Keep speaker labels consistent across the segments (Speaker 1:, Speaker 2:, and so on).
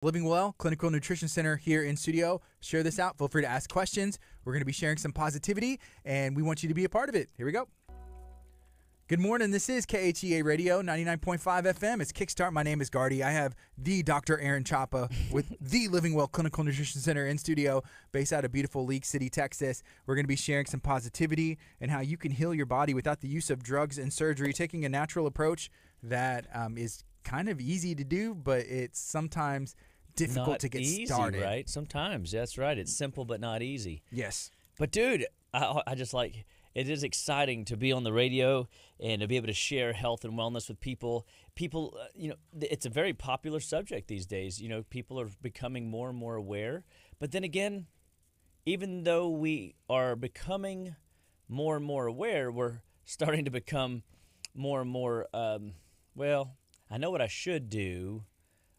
Speaker 1: Living Well Clinical Nutrition Center here in studio. Share this out. Feel free to ask questions. We're going to be sharing some positivity, and we want you to be a part of it. Here we go. Good morning. This is KHEA Radio, 99.5 FM. It's Kickstart. My name is Gardy. I have the Dr. Aaron Chapa with the Living Well Clinical Nutrition Center in studio, based out of beautiful League City, Texas. We're going to be sharing some positivity and how you can heal your body without the use of drugs and surgery, taking a natural approach that is kind of easy to do, but it's sometimes difficult
Speaker 2: not
Speaker 1: to get
Speaker 2: easy,
Speaker 1: started.
Speaker 2: Right? Sometimes, that's right. It's simple but not easy.
Speaker 1: Yes.
Speaker 2: But dude, I just like, it is exciting to be on the radio and to be able to share health and wellness with people. People, it's a very popular subject these days. People are becoming more and more aware. But then again, even though we are becoming more and more aware, we're starting to become more and more, I know what I should do,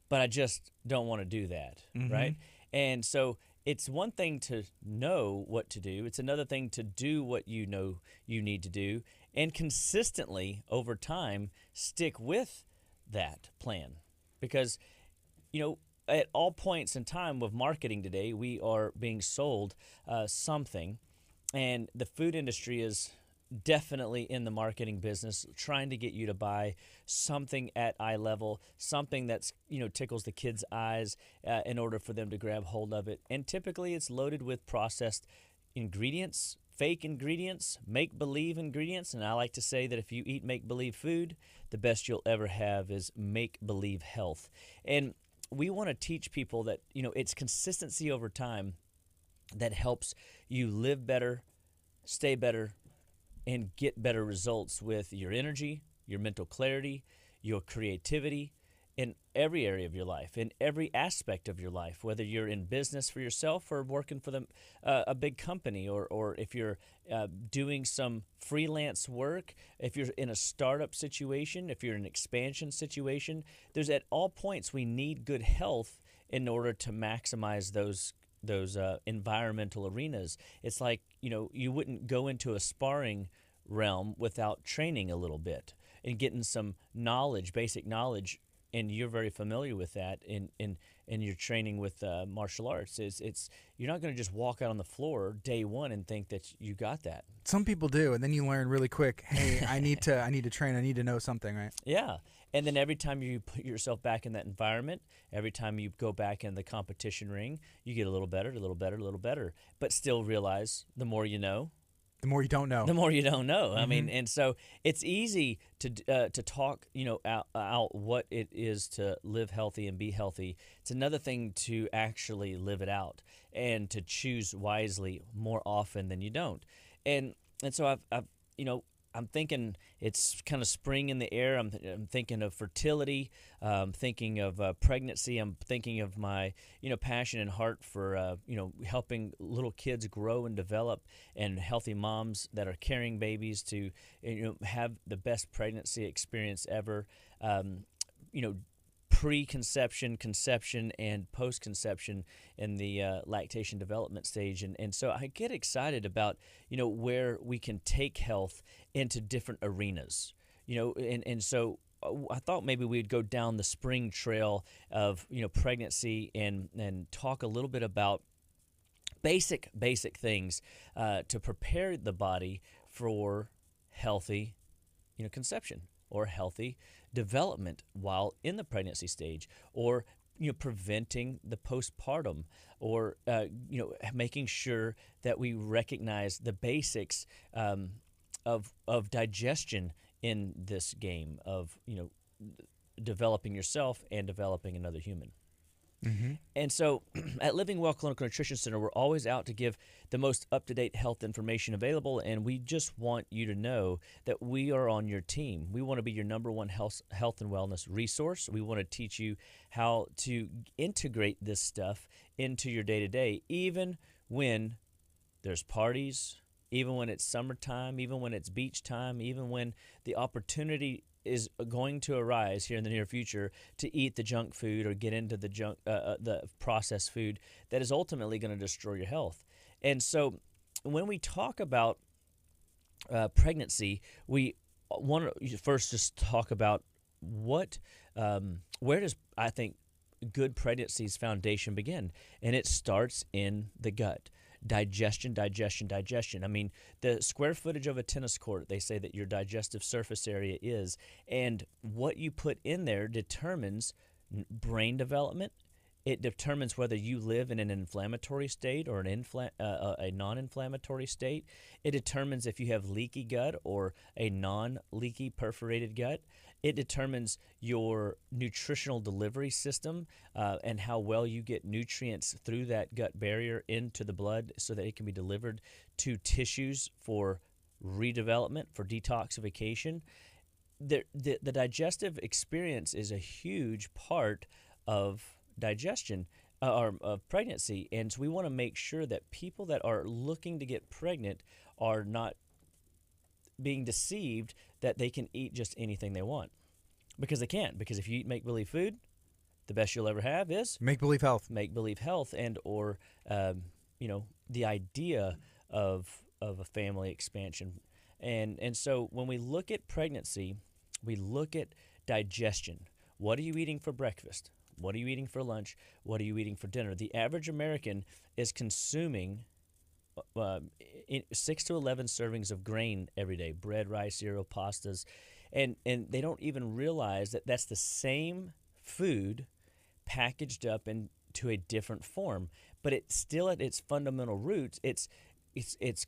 Speaker 2: but I just don't want to do that, right? And so it's one thing to know what to do. It's another thing to do what you know you need to do and consistently over time stick with that plan. Because, at all points in time with marketing today, we are being sold something, and the food industry is definitely in the marketing business, trying to get you to buy something at eye level, something that's, tickles the kids' eyes in order for them to grab hold of it. And typically it's loaded with processed ingredients, fake ingredients, make-believe ingredients. And I like to say that if you eat make-believe food, the best you'll ever have is make-believe health. And we want to teach people that, it's consistency over time that helps you live better, stay better, and get better results with your energy, your mental clarity, your creativity in every area of your life, in every aspect of your life, whether you're in business for yourself or working for a big company, or if you're doing some freelance work, if you're in a startup situation, if you're in an expansion situation. There's at all points we need good health in order to maximize those environmental arenas. It's like, you wouldn't go into a sparring realm without training a little bit and getting some knowledge, basic knowledge, and you're very familiar with that in your training with martial arts. It's you're not going to just walk out on the floor day one and think that you got that.
Speaker 1: Some people do, and then you learn really quick, hey, I need to train, I need to know something, right?
Speaker 2: Yeah. And then every time you put yourself back in that environment, every time you go back in the competition ring, you get a little better, a little better, a little better. But still realize the more you know,
Speaker 1: the more you don't know.
Speaker 2: The more you don't know. I mean, and so it's easy to talk, out what it is to live healthy and be healthy. It's another thing to actually live it out and to choose wisely more often than you don't. And so I've I'm thinking it's kind of spring in the air. I'm thinking of fertility. I'm thinking of pregnancy. I'm thinking of my, passion and heart for, helping little kids grow and develop, and healthy moms that are carrying babies to, have the best pregnancy experience ever. Preconception, conception, and post-conception in the lactation development stage. And so I get excited about, where we can take health into different arenas, and so I thought maybe we'd go down the spring trail of, pregnancy and talk a little bit about basic things to prepare the body for healthy, conception or healthy development while in the pregnancy stage, or preventing the postpartum, or making sure that we recognize the basics of digestion in this game of developing yourself and developing another human. And so at Living Well Clinical Nutrition Center, we're always out to give the most up-to-date health information available, and we just want you to know that we are on your team. We want to be your number one health and wellness resource. We want to teach you how to integrate this stuff into your day-to-day, even when there's parties, even when it's summertime, even when it's beach time, even when the opportunity is going to arise here in the near future to eat the junk food or get into the processed food that is ultimately going to destroy your health. And so when we talk about pregnancy, we want to first just talk about where does, I think, good pregnancy's foundation begin? And it starts in the gut. Digestion, digestion, digestion. I mean, the square footage of a tennis court, they say that your digestive surface area is. And what you put in there determines brain development. It determines whether you live in an inflammatory state or a non-inflammatory state. It determines if you have leaky gut or a non-leaky perforated gut. It determines your nutritional delivery system and how well you get nutrients through that gut barrier into the blood so that it can be delivered to tissues for redevelopment, for detoxification. The digestive experience is a huge part of digestion or of pregnancy, and so we want to make sure that people that are looking to get pregnant are not being deceived that they can eat just anything they want, because they can't. Because if you eat make-believe food, the best you'll ever have is
Speaker 1: make-believe health.
Speaker 2: Make-believe health, and or the idea of a family expansion, and so when we look at pregnancy, we look at digestion. What are you eating for breakfast? What are you eating for lunch? What are you eating for dinner? The average American is consuming 6 to 11 servings of grain every day, bread, rice, cereal, pastas, and they don't even realize that that's the same food packaged up into a different form. But it's still at its fundamental roots, it's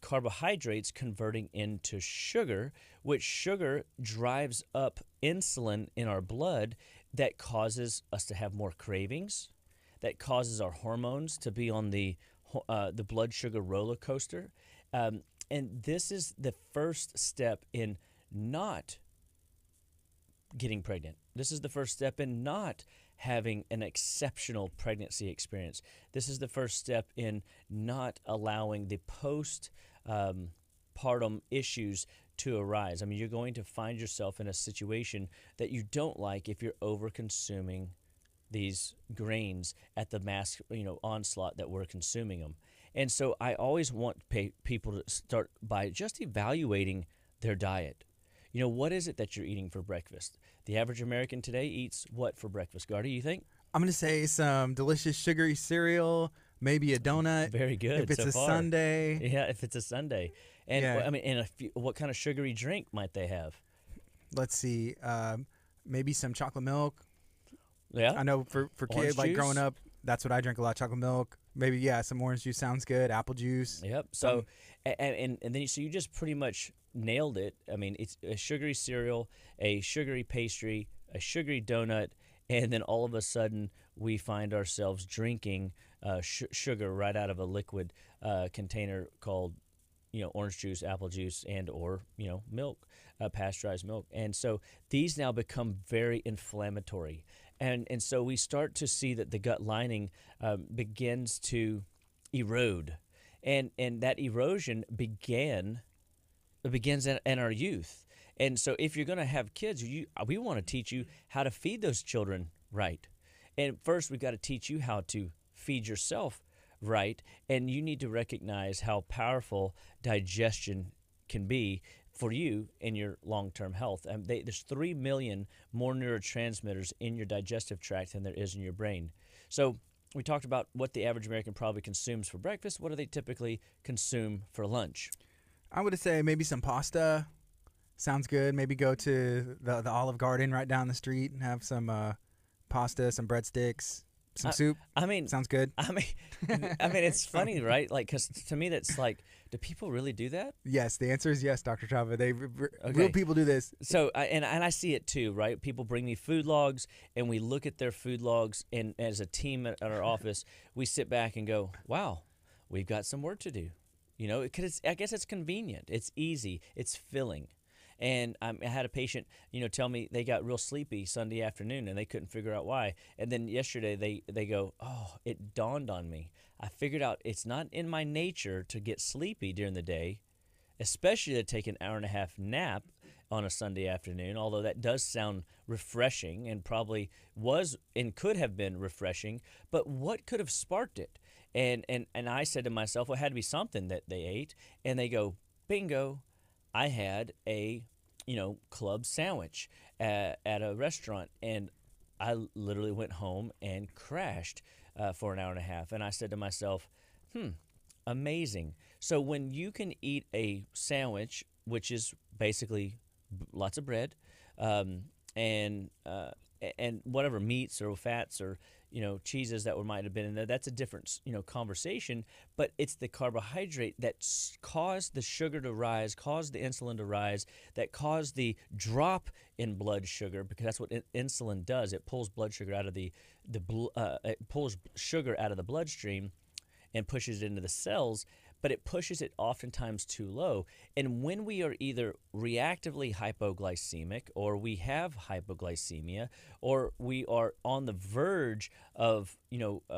Speaker 2: carbohydrates converting into sugar, which sugar drives up insulin in our blood that causes us to have more cravings, that causes our hormones to be on the blood sugar roller coaster. And this is the first step in not getting pregnant. This is the first step in not having an exceptional pregnancy experience. This is the first step in not allowing the postpartum issues to arise. I mean, you're going to find yourself in a situation that you don't like if you're over-consuming these grains at the mass, onslaught that we're consuming them. And so I always want people to start by just evaluating their diet. What is it that you're eating for breakfast? The average American today eats what for breakfast, Gardy, you think?
Speaker 1: I'm going to say some delicious sugary cereal, maybe a donut.
Speaker 2: Very good.
Speaker 1: If it's
Speaker 2: so
Speaker 1: a
Speaker 2: far.
Speaker 1: Sunday.
Speaker 2: Yeah, if it's a Sunday. And
Speaker 1: Yeah.
Speaker 2: what kind of sugary drink might they have?
Speaker 1: Let's see. Maybe some chocolate milk.
Speaker 2: Yeah.
Speaker 1: I know for
Speaker 2: Orange
Speaker 1: kids, like
Speaker 2: juice?
Speaker 1: growing up, that's what I drink a lot, chocolate milk. Maybe, some orange juice sounds good. Apple juice.
Speaker 2: Yep. So, and then you just pretty much nailed it. I mean, it's a sugary cereal, a sugary pastry, a sugary donut, and then all of a sudden we find ourselves drinking sugar right out of a liquid container called, orange juice, apple juice, and or milk, pasteurized milk. And so these now become very inflammatory, and so we start to see that the gut lining begins to erode, and that erosion begins in our youth. And so if you're going to have kids, we want to teach you how to feed those children right. And first, we've got to teach you how to feed yourself right. And you need to recognize how powerful digestion can be for you in your long-term health. There's 3 million more neurotransmitters in your digestive tract than there is in your brain. So we talked about what the average American probably consumes for breakfast. What do they typically consume for lunch?
Speaker 1: I would say maybe some pasta. Sounds good. Maybe go to the Olive Garden right down the street and have some pasta, some breadsticks, some soup.
Speaker 2: I mean,
Speaker 1: sounds good.
Speaker 2: I mean, it's funny, right? Like, because to me, that's like, do people really do that?
Speaker 1: Yes, the answer is yes, Dr. Chapa. Real people do this.
Speaker 2: So, and I see it too, right? People bring me food logs, and we look at their food logs, and as a team at our office, we sit back and go, "Wow, we've got some work to do." Because I guess it's convenient, it's easy, it's filling. And I had a patient, tell me they got real sleepy Sunday afternoon and they couldn't figure out why. And then yesterday they go, "Oh, it dawned on me. I figured out it's not in my nature to get sleepy during the day, especially to take an hour and a half nap on a Sunday afternoon," although that does sound refreshing and probably was and could have been refreshing. But what could have sparked it? And I said to myself, well, it had to be something that they ate. And they go, bingo, I had a club sandwich at a restaurant, and I literally went home and crashed for an hour and a half. And I said to myself, amazing. So when you can eat a sandwich, which is basically lots of bread, and whatever meats or fats or cheeses that might have been in there, that's a different conversation. But it's the carbohydrate that caused the sugar to rise, caused the insulin to rise, that caused the drop in blood sugar, because that's what insulin does. It pulls blood sugar out of it pulls sugar out of the bloodstream and pushes it into the cells, but it pushes it oftentimes too low. And when we are either reactively hypoglycemic, or we have hypoglycemia, or we are on the verge of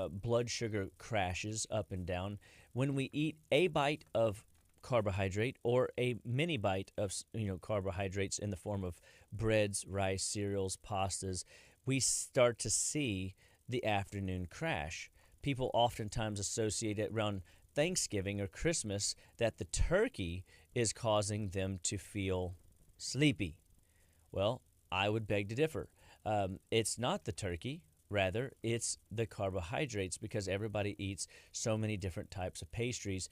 Speaker 2: blood sugar crashes up and down, when we eat a bite of carbohydrate or a mini bite of carbohydrates in the form of breads, rice, cereals, pastas, we start to see the afternoon crash. People oftentimes associate it around Thanksgiving or Christmas that the turkey is causing them to feel sleepy. Well, I would beg to differ. It's not the turkey. Rather, it's the carbohydrates, because everybody eats so many different types of pastries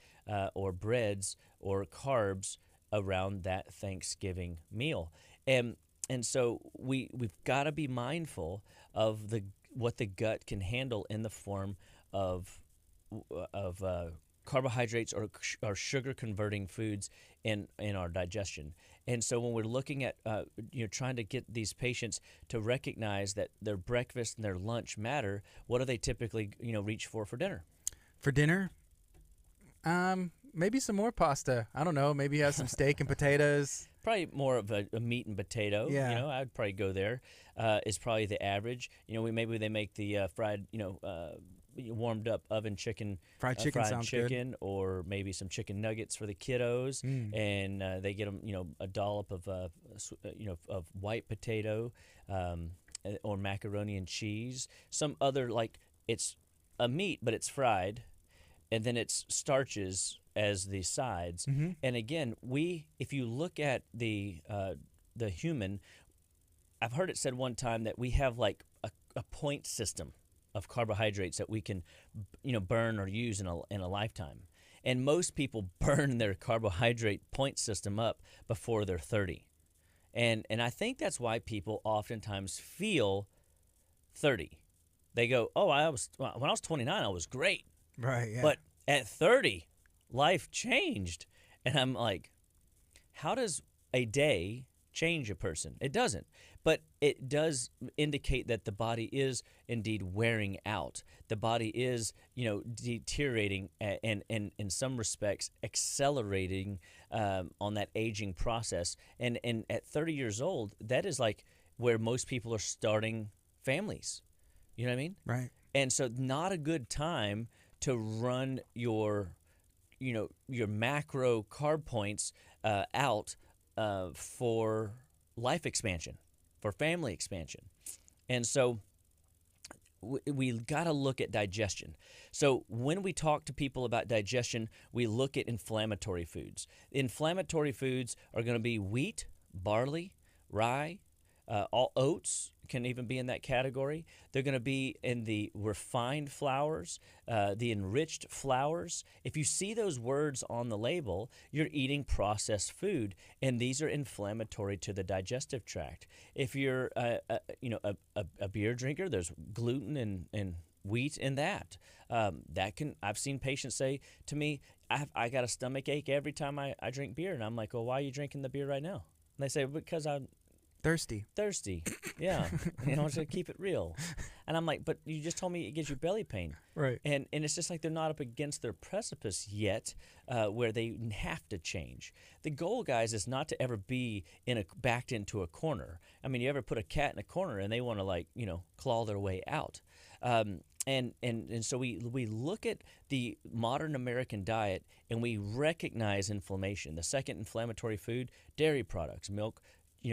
Speaker 2: or breads or carbs around that Thanksgiving meal. And so we've got to be mindful of what the gut can handle in the form of carbohydrates or sugar converting foods in our digestion. And so when we're looking at trying to get these patients to recognize that their breakfast and their lunch matter, what do they typically reach for dinner?
Speaker 1: For dinner, maybe some more pasta. I don't know. Maybe have some steak and potatoes.
Speaker 2: Probably more of a meat and potato.
Speaker 1: Yeah.
Speaker 2: I'd probably go there. Is probably the average. Maybe they make the fried warmed up oven chicken,
Speaker 1: fried chicken,
Speaker 2: good. Or maybe some chicken nuggets for the kiddos, and they get them, a dollop of of white potato, or macaroni and cheese. Some other, like, it's a meat but it's fried, and then it's starches as the sides.
Speaker 1: Mm-hmm.
Speaker 2: And again, if you look at the human, I've heard it said one time that we have like a point system of carbohydrates that we can, burn or use in a lifetime. And most people burn their carbohydrate point system up before they're 30. And I think that's why people oftentimes feel 30. They go, when I was 29, I was great.
Speaker 1: Right, yeah.
Speaker 2: But at 30, life changed. And I'm like, how does a day change a person? It doesn't. But it does indicate that the body is indeed wearing out. The body is, deteriorating and in some respects accelerating on that aging process. And at 30 years old, that is like where most people are starting families. You know what I mean?
Speaker 1: Right.
Speaker 2: And so not a good time to run your macro carb points out for life expansion, for family expansion. And so we got to look at digestion. So when we talk to people about digestion, we look at inflammatory foods. Inflammatory foods are going to be wheat, barley, rye, all oats can even be in that category. They're going to be in the refined flours, the enriched flours. If you see those words on the label, you're eating processed food, and these are inflammatory to the digestive tract. If you're a beer drinker, there's gluten and wheat in that. I've seen patients say to me, I got a stomach ache every time I drink beer, and I'm like, well, why are you drinking the beer right now? And they say, because I'm
Speaker 1: thirsty. Yeah.
Speaker 2: To keep it real. And I'm like, but you just told me it gives you belly pain.
Speaker 1: Right.
Speaker 2: And it's just like they're not up against their precipice yet where they have to change. The goal, guys, is not to ever be backed into a corner. I mean, you ever put a cat in a corner and they want to claw their way out. And so we look at the modern American diet and we recognize inflammation. The second inflammatory food, dairy products, milk,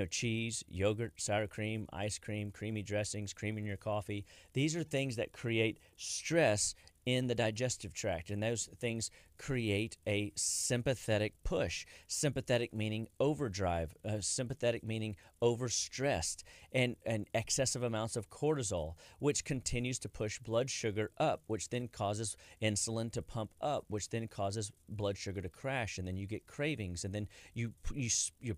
Speaker 2: cheese, yogurt, sour cream, ice cream, creamy dressings, cream in your coffee. These are things that create stress in the digestive tract, and those things create a sympathetic push. Sympathetic meaning overdrive, sympathetic meaning overstressed, and excessive amounts of cortisol, which continues to push blood sugar up, which then causes insulin to pump up, which then causes blood sugar to crash, and then you get cravings, and then you're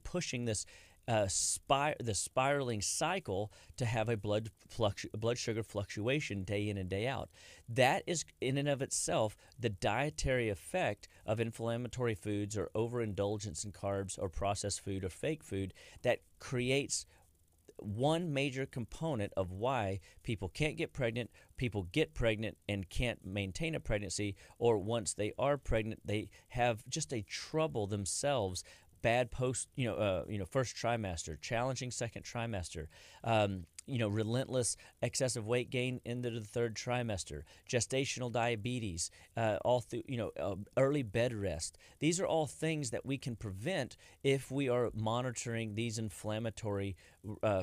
Speaker 2: pushing this the spiraling cycle to have a blood sugar fluctuation day in and day out. That is in and of itself the dietary effect of inflammatory foods or overindulgence in carbs or processed food or fake food that creates one major component of why people can't get pregnant, people get pregnant and can't maintain a pregnancy, or once they are pregnant, they have just a trouble themselves. Bad first trimester, challenging second trimester, relentless excessive weight gain into the third trimester, gestational diabetes, all through, early bed rest. These are all things that we can prevent if we are monitoring these inflammatory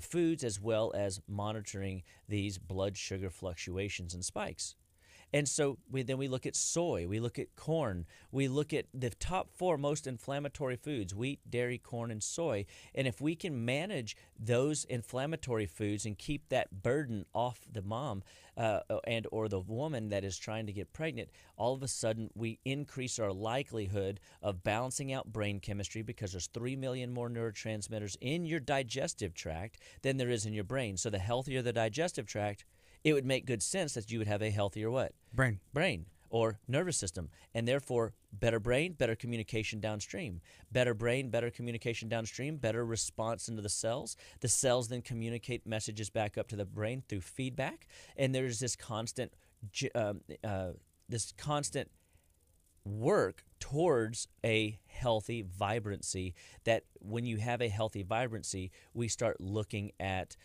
Speaker 2: foods as well as monitoring these blood sugar fluctuations and spikes. And so we look at soy, we look at corn, we look at the top 4 most inflammatory foods: wheat, dairy, corn, and soy. And if we can manage those inflammatory foods and keep that burden off the mom and or the woman that is trying to get pregnant, all of a sudden we increase our likelihood of balancing out brain chemistry, because there's 3 million more neurotransmitters in your digestive tract than there is in your brain. So the healthier the digestive tract, it would make good sense that you would have a healthier what? Brain or nervous system. And therefore, better brain, better communication downstream. Better brain, better communication downstream, better response into the cells. The cells then communicate messages back up to the brain through feedback. And there's this constant work towards a healthy vibrancy, that when you have a healthy vibrancy, we start looking at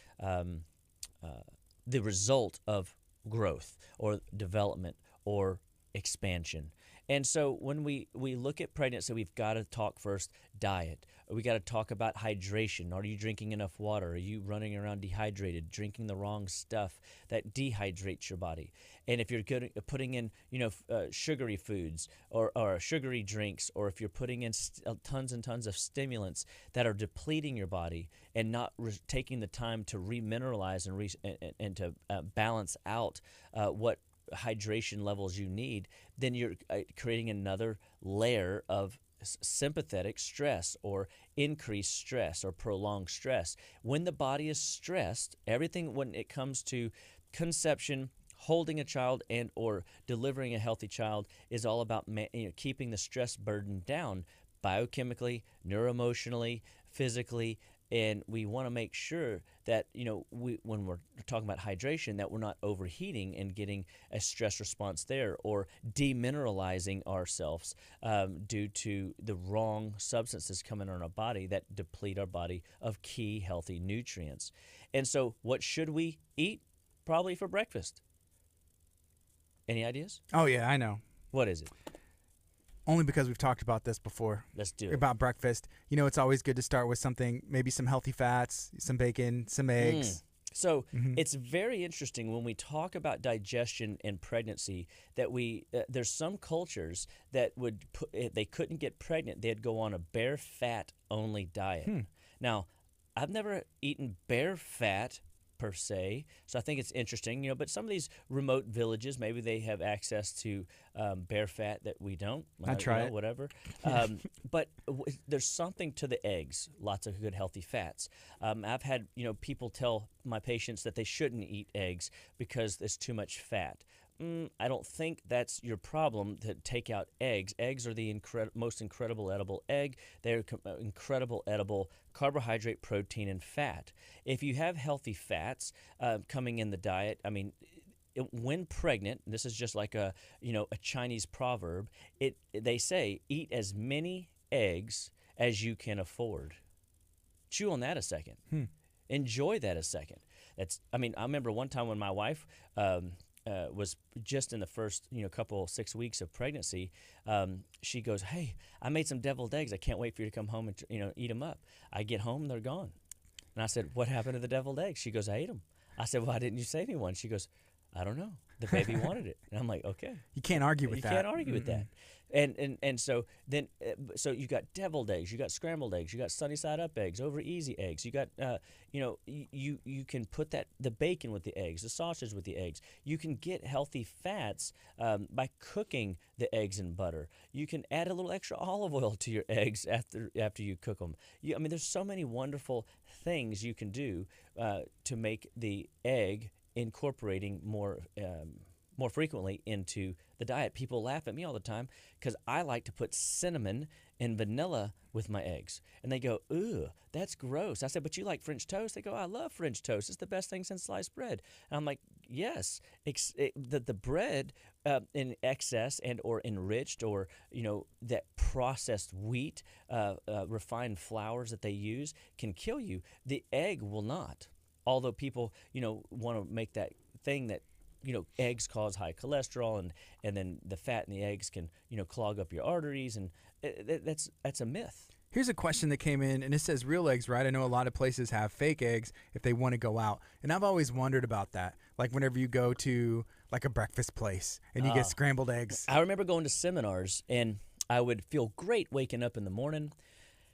Speaker 2: the result of growth or development or expansion. And so when we look at pregnancy, we've got to talk first diet. We got to talk about hydration. Are you drinking enough water? Are you running around dehydrated, drinking the wrong stuff that dehydrates your body? And if you're putting in sugary foods or sugary drinks, or if you're putting in tons and tons of stimulants that are depleting your body and not taking the time to remineralize and to balance out what hydration levels you need, then you're creating another layer of sympathetic stress or increased stress or prolonged stress. When the body is stressed, everything when it comes to conception, holding a child, and or delivering a healthy child is all about keeping the stress burden down biochemically, neuroemotionally, physically. And we want to make sure that, when we're talking about hydration, that we're not overheating and getting a stress response there, or demineralizing ourselves due to the wrong substances coming in our body that deplete our body of key healthy nutrients. And so what should we eat? Probably for breakfast. Any ideas?
Speaker 1: Oh, yeah, I know.
Speaker 2: What is it?
Speaker 1: Only because we've talked about this before.
Speaker 2: Let's do it.
Speaker 1: About breakfast. It's always good to start with something, maybe some healthy fats, some bacon, some eggs.
Speaker 2: So it's very interesting when we talk about digestion and pregnancy that there's some cultures that would if they couldn't get pregnant, they'd go on a bare fat only diet. Now, I've never eaten bare fat per se, so I think it's interesting, but some of these remote villages, maybe they have access to bare fat that we don't.
Speaker 1: I try it.
Speaker 2: Whatever. But there's something to the eggs, lots of good healthy fats. I've had people tell my patients that they shouldn't eat eggs because there's too much fat. I don't think that's your problem to take out eggs. Eggs are the most incredible edible egg. They're incredible edible carbohydrate, protein, and fat. If you have healthy fats coming in the diet, when pregnant, this is just like a Chinese proverb. They say, eat as many eggs as you can afford. Chew on that a second. Enjoy that a second. I remember one time when my wife was just in the first couple 6 weeks of pregnancy, she goes, "Hey, I made some deviled eggs. I can't wait for you to come home and eat them up." I get home, they're gone. And I said, "What happened to the deviled eggs?" She goes, "I ate them." I said, "Why didn't you save me one?" She goes, "I don't know. The baby wanted it. And I'm like, okay.
Speaker 1: You can't argue with
Speaker 2: You
Speaker 1: that.
Speaker 2: can't argue with that. And so then so you got deviled eggs, you got scrambled eggs, you got sunny side up eggs, over easy eggs. You got you can put the bacon with the eggs, the sausage with the eggs. You can get healthy fats by cooking the eggs in butter. You can add a little extra olive oil to your eggs after you cook them. I mean, there's so many wonderful things you can do to make the egg incorporating more frequently into the diet. People laugh at me all the time because I like to put cinnamon and vanilla with my eggs. And they go, "Ooh, that's gross." I said, "But you like French toast?" They go, "I love French toast. It's the best thing since sliced bread." And I'm like, yes, the bread in excess and or enriched or, that processed wheat, refined flours that they use can kill you. The egg will not. Although people, want to make that thing that, eggs cause high cholesterol and then the fat in the eggs can, clog up your arteries. And that's a myth.
Speaker 1: Here's a question that came in, and it says real eggs, right? I know a lot of places have fake eggs if they want to go out. And I've always wondered about that. Like whenever you go to like a breakfast place and you get scrambled eggs.
Speaker 2: I remember going to seminars and I would feel great waking up in the morning.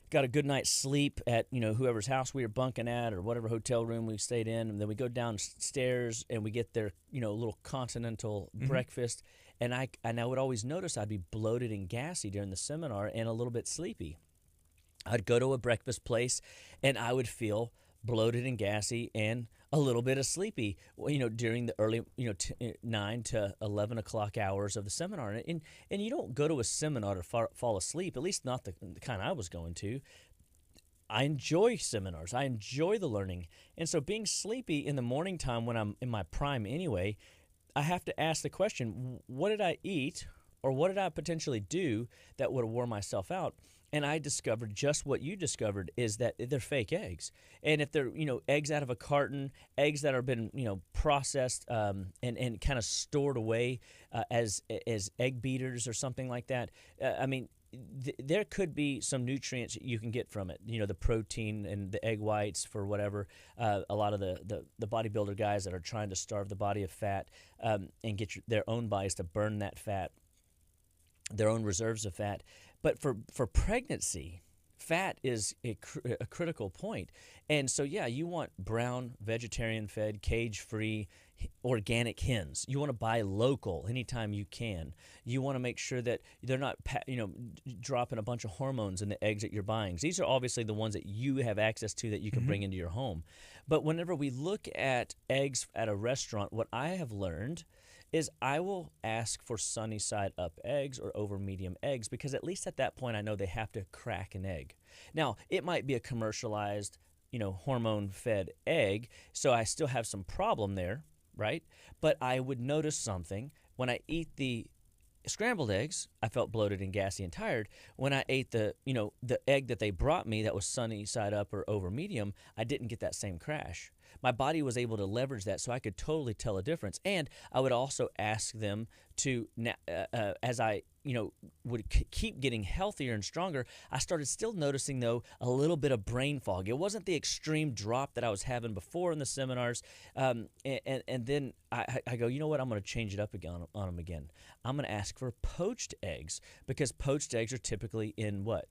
Speaker 2: Got a good night's sleep at, whoever's house we were bunking at or whatever hotel room we stayed in. And then we go downstairs and we get their, little continental breakfast. And I would always notice I'd be bloated and gassy during the seminar and a little bit sleepy. I'd go to a breakfast place and I would feel bloated and gassy and a little bit of sleepy, during the early, 9 to 11 o'clock hours of the seminar. And you don't go to a seminar to fall asleep, at least not the kind I was going to. I enjoy seminars. I enjoy the learning. And so being sleepy in the morning time when I'm in my prime anyway, I have to ask the question, what did I eat or what did I potentially do that would have wore myself out? And I discovered just what you discovered, is that they're fake eggs. And if they're, eggs out of a carton, eggs that have been, processed and kind of stored away as egg beaters or something like that, there could be some nutrients you can get from it. The protein and the egg whites for whatever. A lot of the bodybuilder guys that are trying to starve the body of fat and get their own bodies to burn that fat, their own reserves of fat. But for pregnancy, fat is a critical point. And so, yeah, you want brown, vegetarian-fed, cage-free, organic hens. You want to buy local anytime you can. You want to make sure that they're not, dropping a bunch of hormones in the eggs that you're buying. These are obviously the ones that you have access to that you can bring into your home. But whenever we look at eggs at a restaurant, what I have learned is I will ask for sunny side up eggs or over medium eggs, because at least at that point I know they have to crack an egg. Now, it might be a commercialized, hormone-fed egg, so I still have some problem there, right? But I would notice something. When I eat the scrambled eggs, I felt bloated and gassy and tired. When I ate the egg that they brought me that was sunny side up or over medium, I didn't get that same crash. My body was able to leverage that, so I could totally tell a difference. And I would also ask them to, as I would keep getting healthier and stronger, I started still noticing, though, a little bit of brain fog. It wasn't the extreme drop that I was having before in the seminars. And then I go, you know what, I'm going to change it up again on them again. I'm going to ask for poached eggs, because poached eggs are typically in what?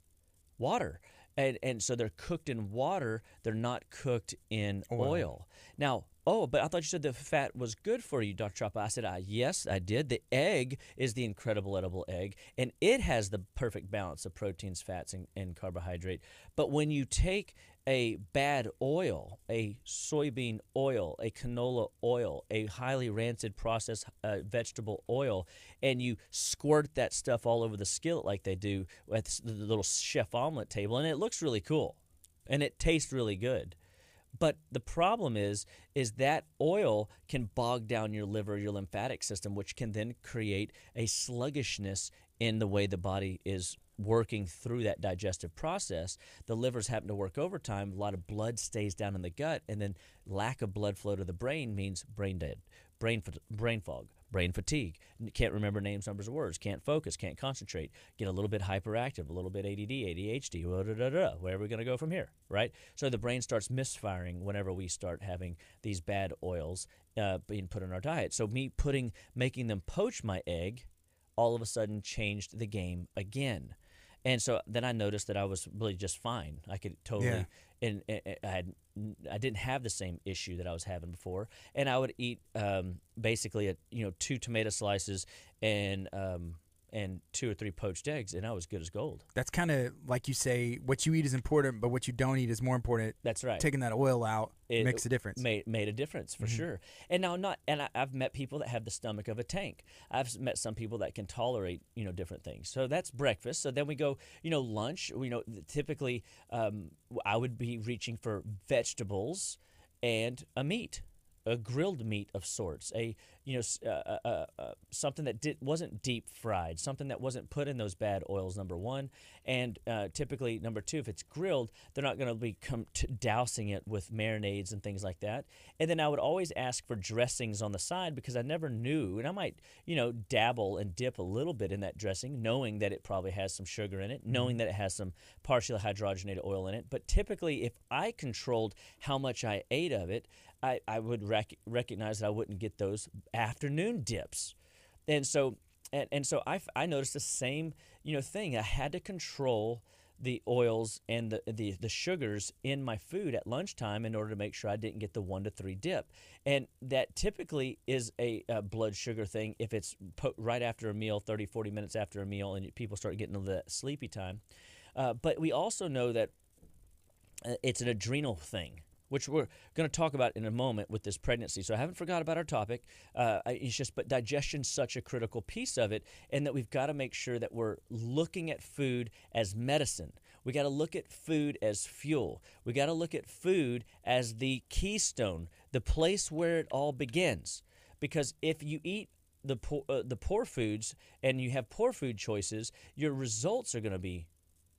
Speaker 2: Water. And so they're cooked in water. They're not cooked in oil. Now, but I thought you said the fat was good for you, Dr. Chapa. I said, yes, I did. The egg is the incredible edible egg, and it has the perfect balance of proteins, fats, and carbohydrate. But when you take a bad oil, a soybean oil, a canola oil, a highly rancid processed vegetable oil, and you squirt that stuff all over the skillet like they do at the little chef omelet table, and it looks really cool, and it tastes really good. But the problem is that oil can bog down your liver, your lymphatic system, which can then create a sluggishness in the way the body is working through that digestive process. The liver's having to work overtime. A lot of blood stays down in the gut, and then lack of blood flow to the brain means brain dead, brain fog. brain fatigue, can't remember names, numbers, or words, can't focus, can't concentrate, get a little bit hyperactive, a little bit ADD, ADHD, where are we going to go from here, right? So the brain starts misfiring whenever we start having these bad oils being put in our diet. So making them poach my egg all of a sudden changed the game again. And so then I noticed that I was really just fine. I could totally, and I didn't have the same issue that I was having before. And I would eat basically 2 tomato slices and 2 or 3 poached eggs, and I was good as gold.
Speaker 1: That's kind of like you say, what you eat is important, but what you don't eat is more important.
Speaker 2: That's right.
Speaker 1: Taking that oil out makes a difference.
Speaker 2: Made a difference for sure. And now I've met people that have the stomach of a tank. I've met some people that can tolerate different things. So that's breakfast. So then we go lunch. Typically I would be reaching for vegetables and a meat. A grilled meat of sorts, something that wasn't deep fried, something that wasn't put in those bad oils, number one, and typically, number two, if it's grilled, they're not going to be dousing it with marinades and things like that. And then I would always ask for dressings on the side because I never knew, and I might, dabble and dip a little bit in that dressing, knowing that it probably has some sugar in it, knowing that it has some partially hydrogenated oil in it. But typically, if I controlled how much I ate of it, I would recognize that I wouldn't get those afternoon dips. And so I noticed the same thing. I had to control the oils and the sugars in my food at lunchtime in order to make sure I didn't get the 1 to 3 dip. And that typically is a blood sugar thing if it's right after a meal, 30, 40 minutes after a meal, and people start getting into that sleepy time. But we also know that it's an adrenal thing, which we're going to talk about in a moment with this pregnancy. So I haven't forgot about our topic. But digestion's such a critical piece of it, and that we've got to make sure that we're looking at food as medicine. We got to look at food as fuel. We got to look at food as the keystone, the place where it all begins. Because if you eat the poor foods and you have poor food choices, your results are going to be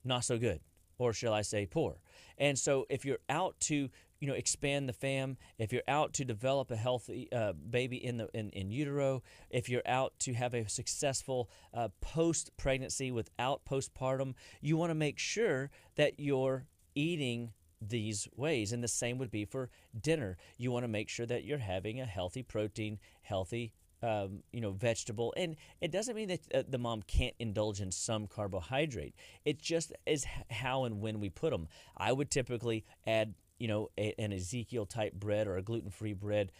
Speaker 2: not so good, or shall I say poor. And so if you're out to expand the fam, if you're out to develop a healthy baby in utero, if you're out to have a successful post-pregnancy without postpartum, you want to make sure that you're eating these ways. And the same would be for dinner. You want to make sure that you're having a healthy protein, healthy vegetable. And it doesn't mean that the mom can't indulge in some carbohydrate. It just is how and when we put them. I would typically add an Ezekiel type bread or a gluten-free bread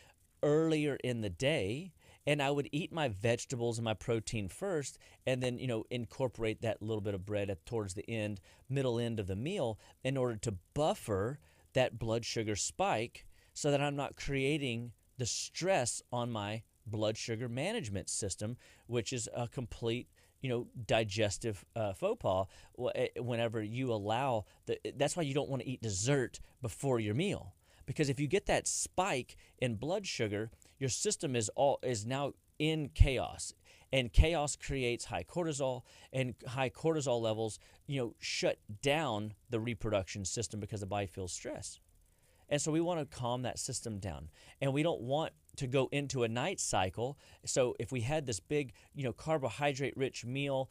Speaker 2: earlier in the day, and I would eat my vegetables and my protein first, and then incorporate that little bit of bread towards the middle end of the meal in order to buffer that blood sugar spike so that I'm not creating the stress on my blood sugar management system, which is a complete digestive faux pas whenever you allow that's why you don't want to eat dessert before your meal, because if you get that spike in blood sugar, your system is now in chaos, and chaos creates high cortisol, and high cortisol levels shut down the reproduction system because the body feels stress. And so we want to calm that system down, and we don't want to go into a night cycle. So if we had this big, carbohydrate-rich meal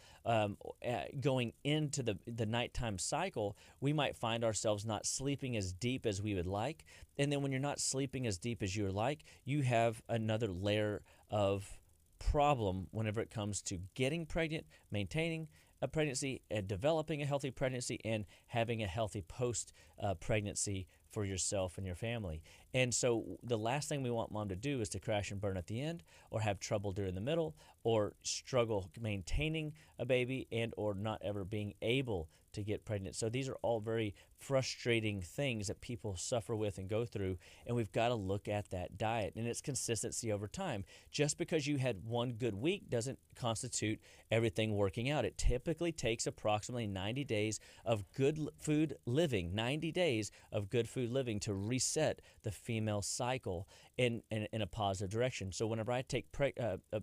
Speaker 2: going into the nighttime cycle, we might find ourselves not sleeping as deep as we would like. And then when you're not sleeping as deep as you would like, you have another layer of problem whenever it comes to getting pregnant, maintaining a pregnancy, and developing a healthy pregnancy, and having a healthy post-pregnancy for yourself and your family. And so the last thing we want mom to do is to crash and burn at the end, or have trouble during the middle, or struggle maintaining a baby, and or not ever being able to get pregnant. So these are all very frustrating things that people suffer with and go through, and we've got to look at that diet and its consistency over time. Just because you had one good week doesn't constitute everything working out. It typically takes approximately 90 days of good food living, 90 days of good food living to reset the female cycle in a positive direction. So whenever I take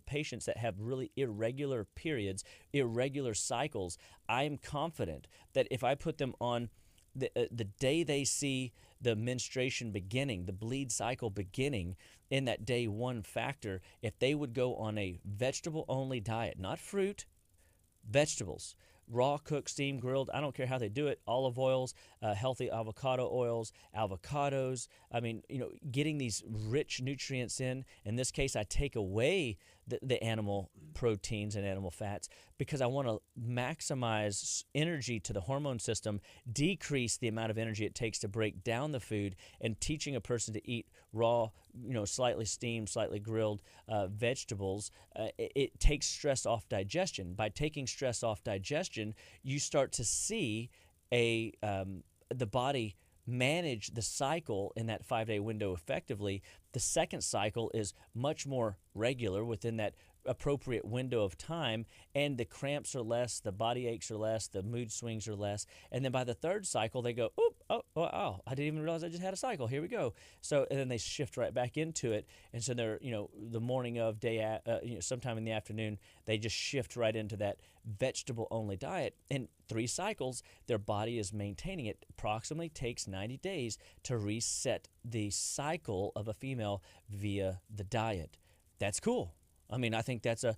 Speaker 2: patients that have really irregular periods, irregular cycles, I am confident that if I put them on the day they see the menstruation beginning, the bleed cycle beginning in that day one factor, if they would go on a vegetable-only diet, not fruit, vegetables, raw, cooked, steamed, grilled, I don't care how they do it, olive oils, healthy avocado oils, avocados. I mean, getting these rich nutrients in this case, I take away the animal proteins and animal fats because I want to maximize energy to the hormone system, decrease the amount of energy it takes to break down the food, and teaching a person to eat raw, slightly steamed, slightly grilled vegetables, it takes stress off digestion. By taking stress off digestion, you start to see the body manage the cycle in that 5-day window effectively. The second cycle is much more regular within that appropriate window of time, and the cramps are less, the body aches are less, the mood swings are less. And then by the third cycle, they go, oh, I didn't even realize I just had a cycle. Here we go. So, and then they shift right back into it. And so they're, the morning of day, sometime in the afternoon, they just shift right into that vegetable-only diet. In 3 cycles, their body is maintaining it. Approximately takes 90 days to reset the cycle of a female via the diet. That's cool. I mean, I think that's a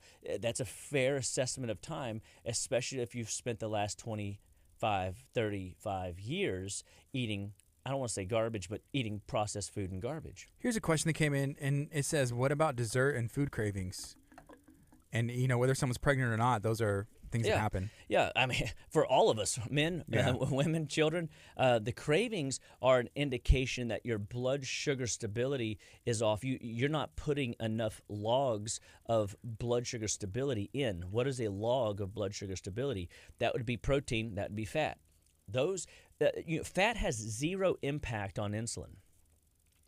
Speaker 2: fair assessment of time, especially if you've spent the last 25, 35 years eating, I don't want to say garbage, but eating processed food and garbage.
Speaker 1: Here's a question that came in, and it says, what about dessert and food cravings? And, whether someone's pregnant or not, those are things that happen.
Speaker 2: Yeah, I mean, for all of us, men, women, children, the cravings are an indication that your blood sugar stability is off. You're not putting enough logs of blood sugar stability in. What is a log of blood sugar stability? That would be protein, that would be fat. Fat has zero impact on insulin,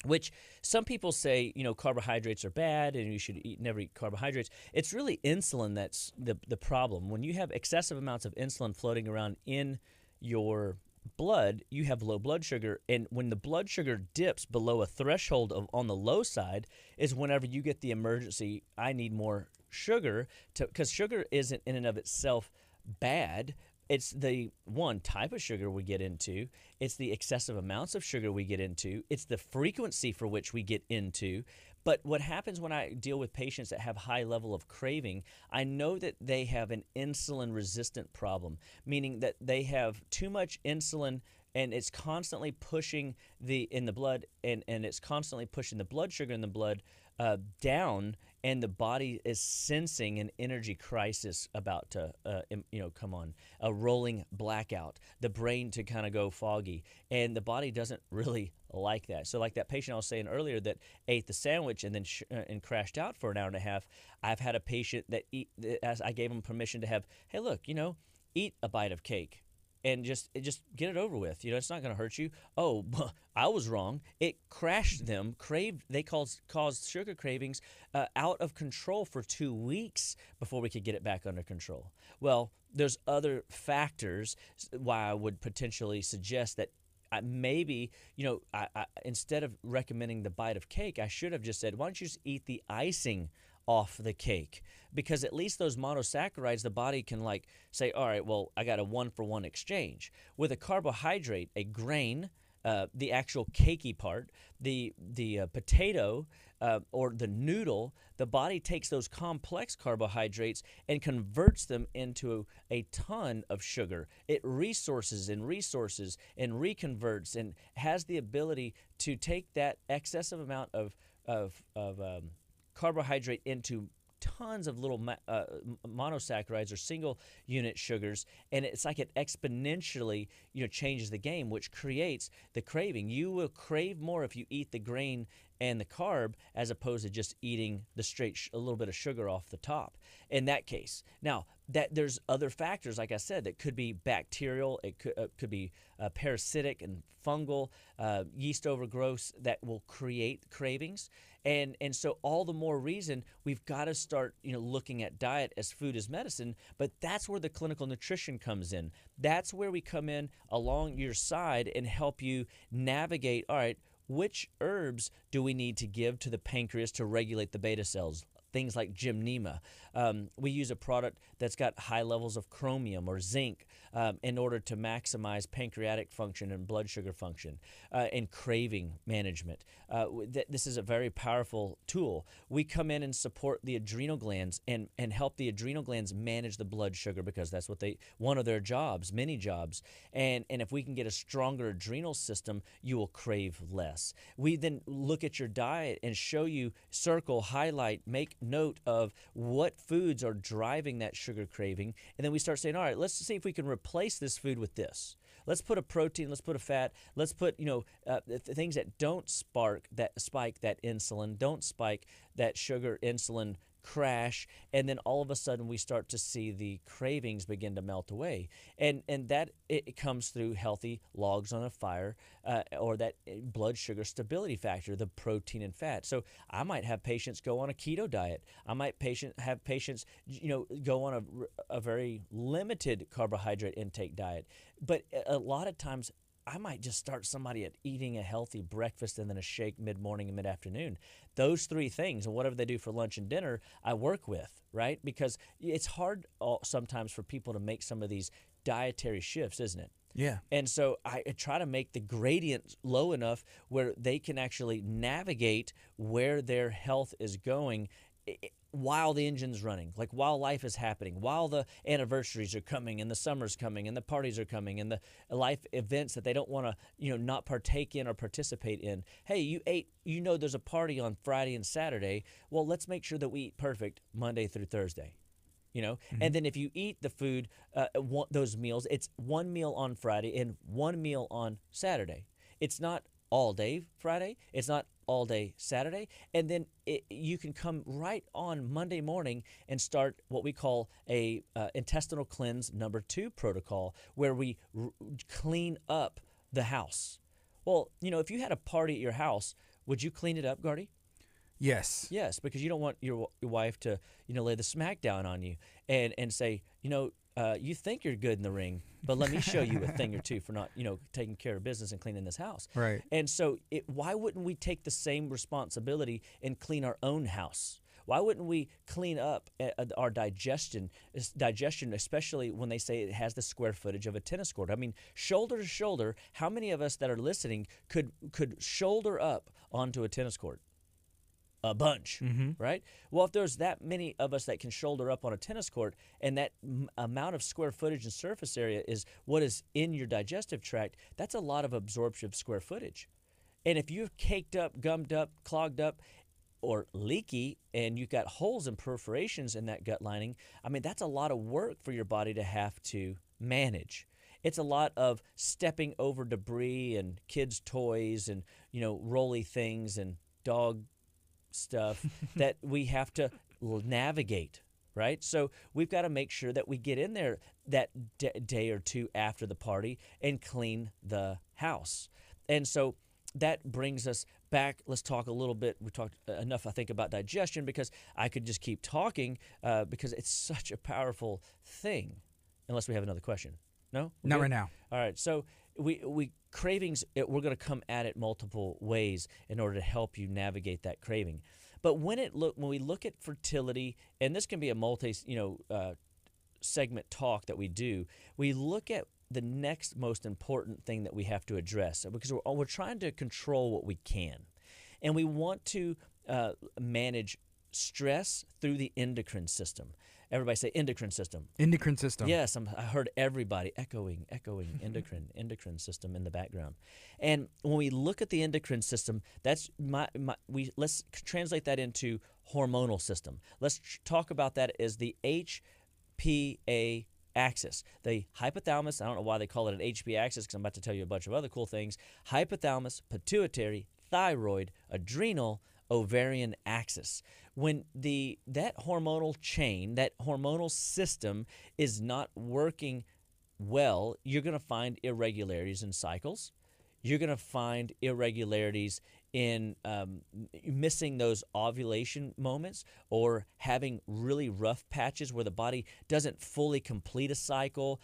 Speaker 2: which some people say, carbohydrates are bad and you should never eat carbohydrates. It's really insulin that's the problem. When you have excessive amounts of insulin floating around in your blood, you have low blood sugar. And when the blood sugar dips below a threshold on the low side is whenever you get the emergency, I need more sugar, because sugar isn't in and of itself bad. It's the one type of sugar we get into. It's the excessive amounts of sugar we get into. It's the frequency for which we get into. But what happens when I deal with patients that have high level of craving, I know that they have an insulin resistant problem, meaning that they have too much insulin and it's constantly pushing in the blood and it's constantly pushing the blood sugar in the blood down, and the body is sensing an energy crisis about to come on, a rolling blackout, the brain to kind of go foggy, and the body doesn't really like that. So like that patient I was saying earlier that ate the sandwich and then and crashed out for an hour and a half, I've had a patient that as I gave him permission to have, hey, look, eat a bite of cake and just get it over with. It's not going to hurt you. Oh, I was wrong. It crashed them. They caused sugar cravings out of control for 2 weeks before we could get it back under control. Well, there's other factors why I would potentially suggest that maybe, I instead of recommending the bite of cake, I should have just said, why don't you just eat the icing off the cake? Because at least those monosaccharides, the body can say, all right, well, I got a 1-for-1 exchange. With a carbohydrate, a grain, the actual cakey part, the potato or the noodle, the body takes those complex carbohydrates and converts them into a ton of sugar. It resources and reconverts and has the ability to take that excessive amount of carbohydrate into tons of little monosaccharides or single unit sugars, and it's like it exponentially changes the game, which creates the craving. You will crave more if you eat the grain and the carb as opposed to just eating the straight a little bit of sugar off the top in that case. Now that there's other factors, like I said, that could be bacterial, it could be parasitic and fungal, yeast overgrowth that will create cravings. And so all the more reason we've got to start looking at diet as food as medicine, but that's where the clinical nutrition comes in. That's where we come in along your side and help you navigate, all right, which herbs do we need to give to the pancreas to regulate the beta cells? things like gymnema. We use a product that's got high levels of chromium or zinc in order to maximize pancreatic function and blood sugar function and craving management. This is a very powerful tool. We come in and support the adrenal glands and help the adrenal glands manage the blood sugar, because that's what one of their jobs, many jobs. And if we can get a stronger adrenal system, you will crave less. We then look at your diet and show you, circle, highlight, make note of what foods are driving that sugar craving. And then we start saying, all right, let's see if we can replace this food with this. Let's put a protein, let's put a fat, let's put, things that don't spike that insulin, don't spike that sugar insulin crash, and then all of a sudden we start to see the cravings begin to melt away, and that it comes through healthy logs on a fire, or that blood sugar stability factor, the protein and fat. So I might have patients go on a keto diet. I might have patients go on a very limited carbohydrate intake diet, but a lot of times I might just start somebody at eating a healthy breakfast and then a shake mid-morning and mid-afternoon. Those three things, and whatever they do for lunch and dinner, I work with, right? Because it's hard sometimes for people to make some of these dietary shifts, isn't it?
Speaker 1: Yeah.
Speaker 2: And so I try to make the gradient low enough where they can actually navigate where their health is going while the engine's running, like while life is happening, while the anniversaries are coming and the summer's coming and the parties are coming and the life events that they don't want to, not partake in or participate in. Hey, you ate, there's a party on Friday and Saturday. Well, let's make sure that we eat perfect Monday through Thursday. And then if you eat the food, those meals, it's one meal on Friday and one meal on Saturday. It's not all day Friday. It's not all day Saturday. And then you can come right on Monday morning and start what we call a intestinal cleanse number 2 protocol, where we clean up the house. Well, if you had a party at your house, would you clean it up, Gardy?
Speaker 1: Yes.
Speaker 2: Yes, because you don't want your wife to, lay the smack down on you and say, you think you're good in the ring, but let me show you a thing or two for not, taking care of business and cleaning this house.
Speaker 1: Right.
Speaker 2: And so why wouldn't we take the same responsibility and clean our own house? Why wouldn't we clean up our digestion, especially when they say it has the square footage of a tennis court? I mean, shoulder to shoulder, how many of us that are listening could shoulder up onto a tennis court? A bunch, right? Well, if there's that many of us that can shoulder up on a tennis court, and that amount of square footage and surface area is what is in your digestive tract, that's a lot of absorptive square footage. And if you're caked up, gummed up, clogged up, or leaky, and you've got holes and perforations in that gut lining, I mean, that's a lot of work for your body to have to manage. It's a lot of stepping over debris and kids' toys and, rolly things and dog stuff that we have to navigate, right? So we've got to make sure that we get in there that day or two after the party and clean the house. And so that brings us back. Let's talk a little bit. We talked enough, I think, about digestion, because I could just keep talking because it's such a powerful thing. Unless we have another question. No?
Speaker 1: Not right now.
Speaker 2: All right. So we cravings, we're going to come at it multiple ways in order to help you navigate that craving. But when we look at fertility, and this can be a segment talk that we do, we look at the next most important thing that we have to address, because we're trying to control what we can, and we want to manage stress through the endocrine system. Everybody say endocrine system.
Speaker 1: Endocrine system.
Speaker 2: Yes, I heard everybody echoing endocrine system in the background. And when we look at the endocrine system, that's let's translate that into hormonal system. Let's talk about that as the Hpa Axis. The hypothalamus, I don't know why they call it an Hpa Axis, because I'm about to tell you a bunch of other cool things. Hypothalamus, pituitary, thyroid, adrenal, ovarian axis. When that hormonal chain, that hormonal system is not working well, you're going to find irregularities in cycles. You're going to find irregularities in missing those ovulation moments, or having really rough patches where the body doesn't fully complete a cycle.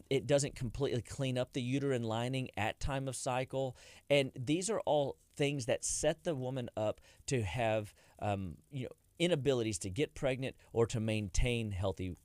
Speaker 2: It doesn't completely clean up the uterine lining at time of cycle. And these are all things that set the woman up to have inabilities to get pregnant or to maintain healthy,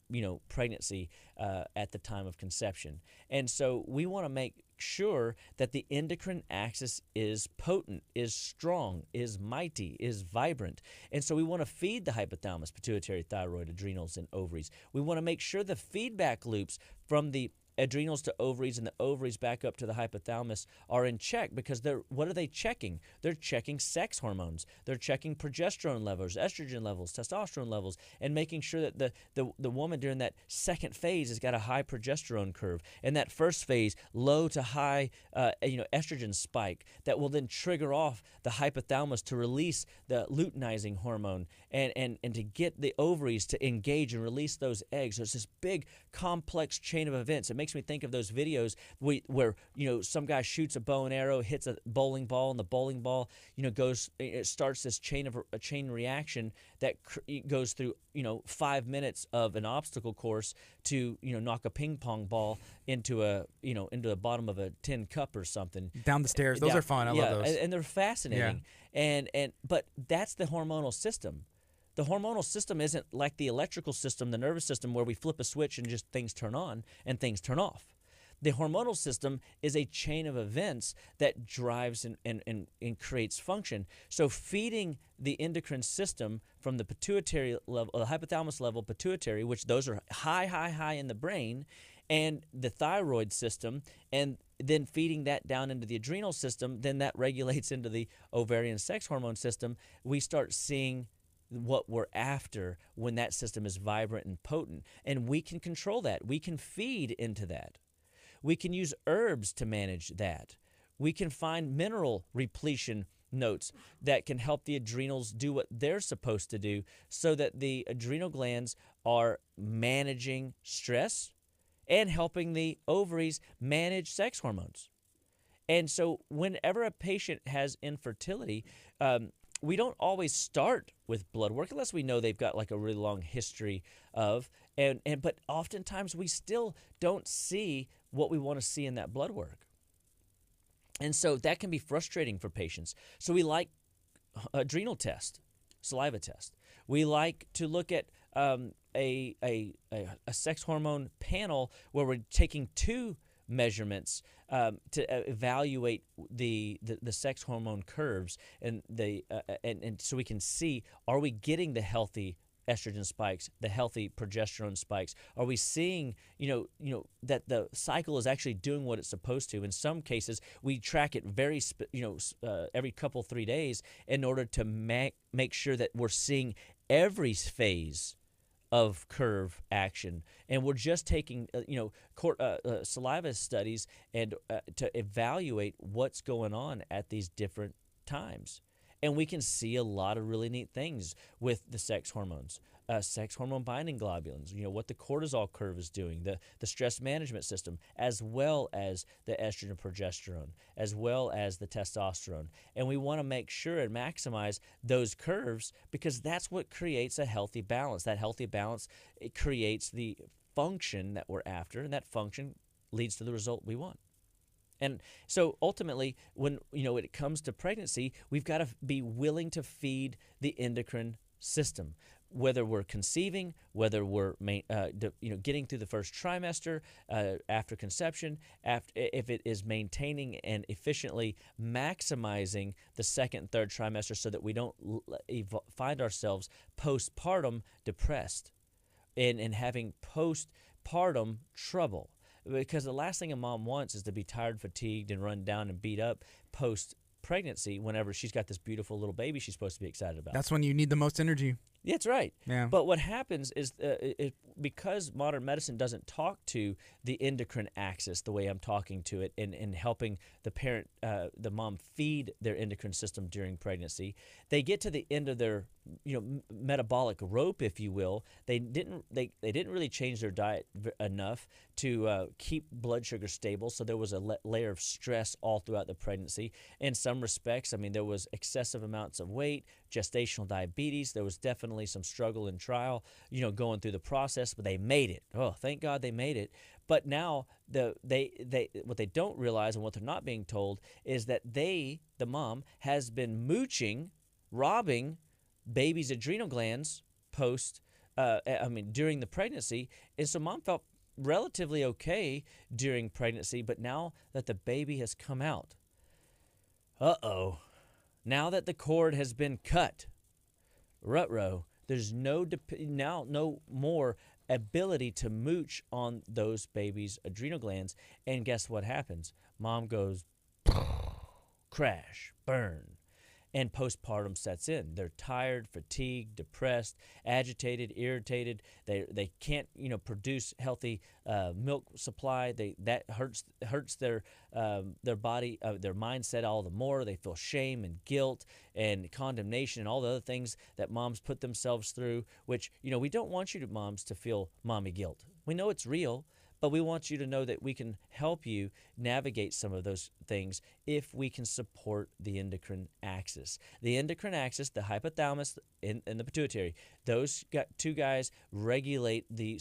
Speaker 2: pregnancy at the time of conception. And so we want to make sure that the endocrine axis is potent, is strong, is mighty, is vibrant. And so we want to feed the hypothalamus, pituitary, thyroid, adrenals, and ovaries. We want to make sure the feedback loops from the adrenals to ovaries and the ovaries back up to the hypothalamus are in check, because what are they checking? They're checking sex hormones. They're checking progesterone levels, estrogen levels, testosterone levels, and making sure that the woman during that second phase has got a high progesterone curve, and that first phase low to high estrogen spike that will then trigger off the hypothalamus to release the luteinizing hormone and to get the ovaries to engage and release those eggs. So it's this big complex chain of events. It makes me think of those videos where some guy shoots a bow and arrow, hits a bowling ball, and the bowling ball it starts this chain reaction that goes through 5 minutes of an obstacle course to knock a ping pong ball into the bottom of a tin cup or something
Speaker 1: Down the stairs. Those are fun. I love those.
Speaker 2: And they're fascinating. Yeah. But that's the hormonal system. The hormonal system isn't like the electrical system, the nervous system, where we flip a switch and just things turn on and things turn off. The hormonal system is a chain of events that drives and creates function. So feeding the endocrine system from the pituitary level, the hypothalamus level, pituitary, which those are high in the brain, and the thyroid system, and then feeding that down into the adrenal system, then that regulates into the ovarian sex hormone system. We start seeing what we're after when that system is vibrant and potent. And we can control that. We can feed into that. We can use herbs to manage that. We can find mineral repletion notes that can help the adrenals do what they're supposed to do, so that the adrenal glands are managing stress and helping the ovaries manage sex hormones. And so whenever a patient has infertility, we don't always start with blood work unless we know they've got like a really long history of, but oftentimes we still don't see what we want to see in that blood work. And so that can be frustrating for patients. So we like adrenal test, saliva test. We like to look at a sex hormone panel where we're taking two measurements to evaluate the sex hormone curves, and so we can see, are we getting the healthy estrogen spikes, the healthy progesterone spikes? Are we seeing that the cycle is actually doing what it's supposed to? In some cases, we track it every couple 3 days in order to make sure that we're seeing every phase of curve action, and we're just taking saliva studies and to evaluate what's going on at these different times. And we can see a lot of really neat things with the sex hormones, sex hormone binding globulins, what the cortisol curve is doing, the stress management system, as well as the estrogen, progesterone, as well as the testosterone. And we want to make sure and maximize those curves, because that's what creates a healthy balance. That healthy balance, it creates the function that we're after, and that function leads to the result we want. And so ultimately, when it comes to pregnancy, we've got to be willing to feed the endocrine system, whether we're conceiving, whether we're getting through the first trimester, after conception, if it is maintaining and efficiently maximizing the second and third trimester, so that we don't find ourselves postpartum depressed and having postpartum trouble. Because the last thing a mom wants is to be tired, fatigued, and run down and beat up post-pregnancy whenever she's got this beautiful little baby she's supposed to be excited about.
Speaker 1: That's when you need the most energy.
Speaker 2: That's right.
Speaker 1: Yeah.
Speaker 2: But what happens is because modern medicine doesn't talk to the endocrine axis the way I'm talking to it, and helping the parent, the mom, feed their endocrine system during pregnancy, they get to the end of their metabolic rope, if you will. They didn't really change their diet enough to keep blood sugar stable, so there was a layer of stress all throughout the pregnancy. In some respects, there was excessive amounts of weight, gestational diabetes. There was definitely some struggle and trial, going through the process, but they made it. Oh, thank God they made it. But now what they don't realize, and what they're not being told, is that the mom has been mooching, robbing baby's adrenal glands during the pregnancy. And so mom felt relatively okay during pregnancy, but now that the baby has come out, now that the cord has been cut, there's no more ability to mooch on those babies' adrenal glands. And guess what happens? Mom goes crash, burn. And postpartum sets in. They're tired, fatigued, depressed, agitated, irritated. They can't produce healthy milk supply. That hurts their body, their mindset all the more. They feel shame and guilt and condemnation and all the other things that moms put themselves through. Which we don't want you moms to feel mommy guilt. We know it's real. But we want you to know that we can help you navigate some of those things if we can support the endocrine axis. The endocrine axis, the hypothalamus and the pituitary, those two guys regulate the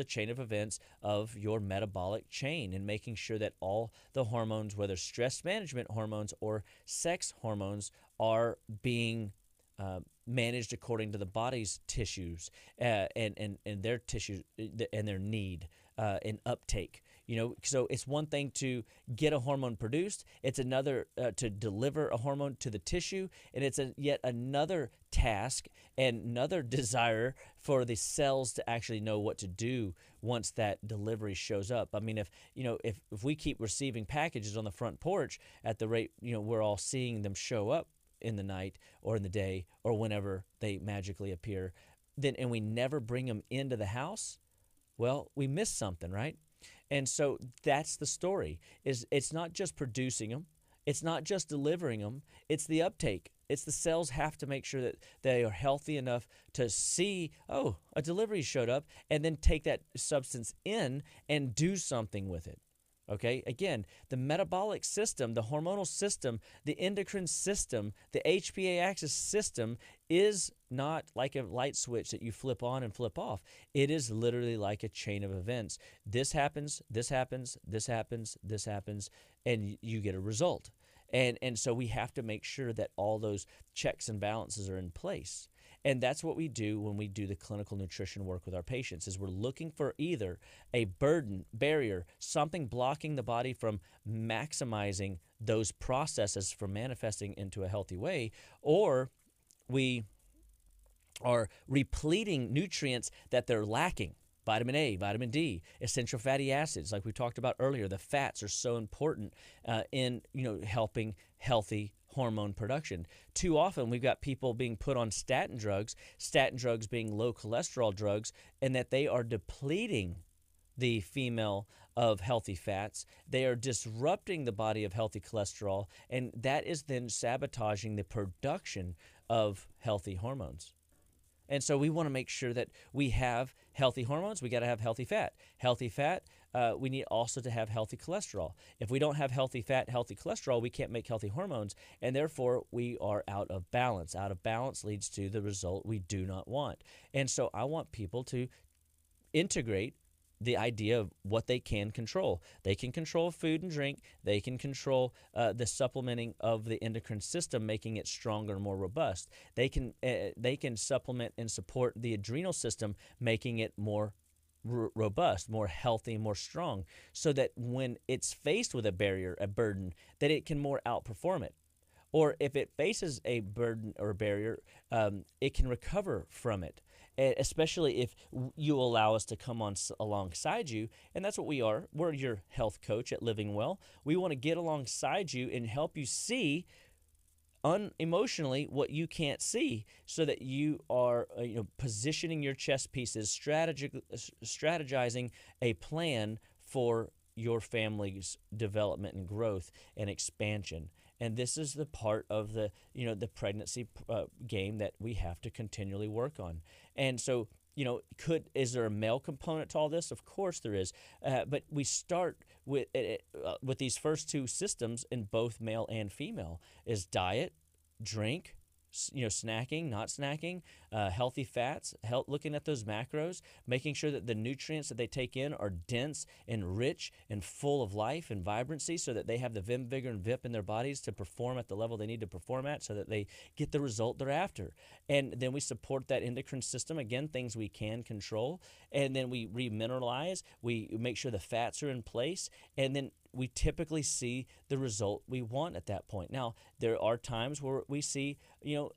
Speaker 2: chain of events of your metabolic chain, and making sure that all the hormones, whether stress management hormones or sex hormones, are being managed according to the body's tissues and their tissues and their need and uptake. So it's one thing to get a hormone produced. It's another to deliver a hormone to the tissue, and it's yet another task and another desire for the cells to actually know what to do once that delivery shows up. I mean, if we keep receiving packages on the front porch at the rate we're all seeing them show up in the night or in the day or whenever they magically appear, and we never bring them into the house, well, we miss something, right? And so that's the story. It's not just producing them, it's not just delivering them, it's the uptake. It's the cells have to make sure that they are healthy enough to see, a delivery showed up, and then take that substance in and do something with it. Okay, again, the metabolic system, the hormonal system, the endocrine system, the Hpa Axis system is not like a light switch that you flip on and flip off. It is literally like a chain of events. This happens, this happens, this happens, this happens, and you get a result. And so we have to make sure that all those checks and balances are in place. And that's what we do when we do the clinical nutrition work with our patients, is we're looking for either a barrier, something blocking the body from maximizing those processes from manifesting into a healthy way, or we are repleting nutrients that they're lacking. Vitamin A, vitamin D, essential fatty acids, like we talked about earlier. The fats are so important in helping healthy hormone production. Too often we've got people being put on statin drugs being low cholesterol drugs, and that they are depleting the female of healthy fats. They are disrupting the body of healthy cholesterol, and that is then sabotaging the production of healthy hormones. And so we want to make sure that we have healthy hormones. We got to have healthy fat. Healthy fat, we need also to have healthy cholesterol. If we don't have healthy fat, healthy cholesterol, we can't make healthy hormones, and therefore we are out of balance. Out of balance leads to the result we do not want. And so I want people to integrate the idea of what they can control. They can control food and drink. They can control the supplementing of the endocrine system, making it stronger and more robust. They can supplement and support the adrenal system, making it more robust, more healthy, more strong, so that when it's faced with a barrier, a burden, that it can more outperform it. Or if it faces a burden or a barrier, it can recover from it. Especially if you allow us to come on alongside you. And that's what we are. We're your health coach at Living Well. We want to get alongside you and help you see unemotionally what you can't see, so that you are positioning your chess pieces, strategizing a plan for your family's development and growth and expansion. And this is the part of the pregnancy game that we have to continually work on. And so, is there a male component to all this? Of course there is. But we start with these first two systems in both male and female: is diet, drink, snacking, not snacking, healthy fats, looking at those macros, making sure that the nutrients that they take in are dense and rich and full of life and vibrancy so that they have the vim, vigor, and vip in their bodies to perform at the level they need to perform at so that they get the result they're after. And then we support that endocrine system, again, things we can control, and then we remineralize, we make sure the fats are in place, and then we typically see the result we want at that point. Now, there are times where we see,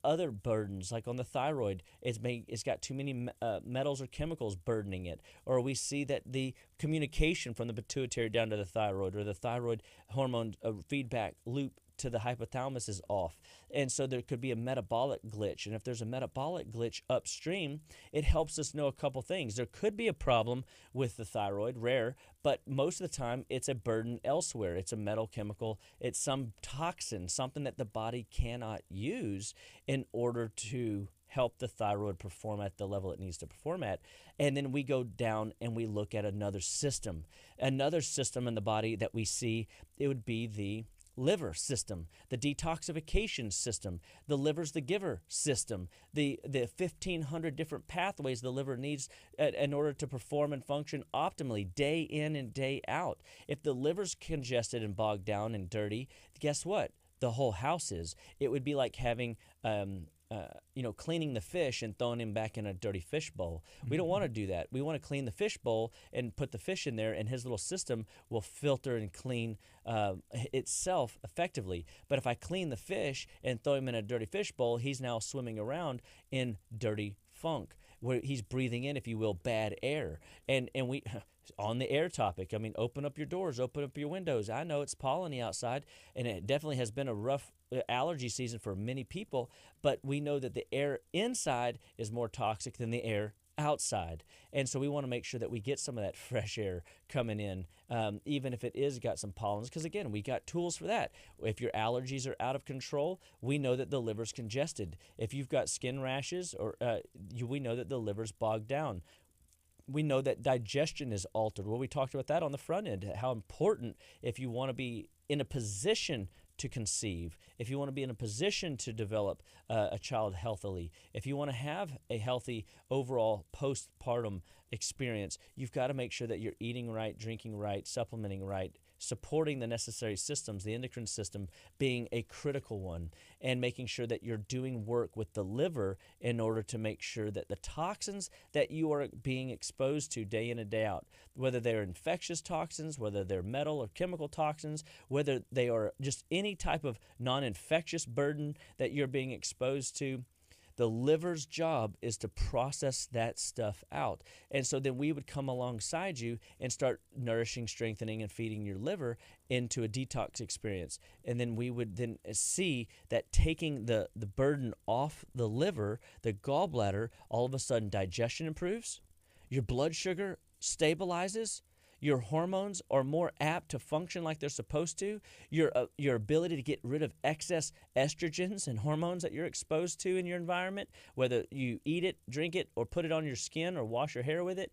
Speaker 2: other burdens, like on the thyroid, it's got too many metals or chemicals burdening it, or we see that the communication from the pituitary down to the thyroid, or the thyroid hormone feedback loop to the hypothalamus is off. And so there could be a metabolic glitch. And if there's a metabolic glitch upstream, it helps us know a couple things. There could be a problem with the thyroid, rare, but most of the time it's a burden elsewhere. It's a metal chemical. It's some toxin, something that the body cannot use in order to help the thyroid perform at the level it needs to perform at. And then we go down and we look at another system in the body that we see. It would be the liver system, the detoxification system, the liver's the giver system, the 1,500 different pathways the liver needs in order to perform and function optimally day in and day out. If the liver's congested and bogged down and dirty, guess what? The whole house is. It would be like having cleaning the fish and throwing him back in a dirty fish bowl. We don't want to do that. We want to clean the fish bowl and put the fish in there, and his little system will filter and clean itself effectively. But if I clean the fish and throw him in a dirty fish bowl, he's now swimming around in dirty funk, where he's breathing in, if you will, bad air. And we, on the air topic, open up your doors, open up your windows. I know it's polleny outside, and it definitely has been a rough allergy season for many people, but we know that the air inside is more toxic than the air outside. And so we want to make sure that we get some of that fresh air coming in, even if it is got some pollens, because again, we got tools for that. If your allergies are out of control, we know that the liver's congested. If you've got skin rashes, or we know that the liver's bogged down. We know that digestion is altered. Well, we talked about that on the front end, how important, if you want to be in a position to conceive, if you want to be in a position to develop a child healthily, if you want to have a healthy overall postpartum experience, you've got to make sure that you're eating right, drinking right, supplementing right, supporting the necessary systems, the endocrine system being a critical one, and making sure that you're doing work with the liver in order to make sure that the toxins that you are being exposed to day in and day out, whether they're infectious toxins, whether they're metal or chemical toxins, whether they are just any type of non-infectious burden that you're being exposed to, the liver's job is to process that stuff out. And so then we would come alongside you and start nourishing, strengthening, and feeding your liver into a detox experience. And then we would then see that taking the burden off the liver, the gallbladder, all of a sudden digestion improves, your blood sugar stabilizes, your hormones are more apt to function like they're supposed to. Your ability to get rid of excess estrogens and hormones that you're exposed to in your environment, whether you eat it, drink it, or put it on your skin or wash your hair with it,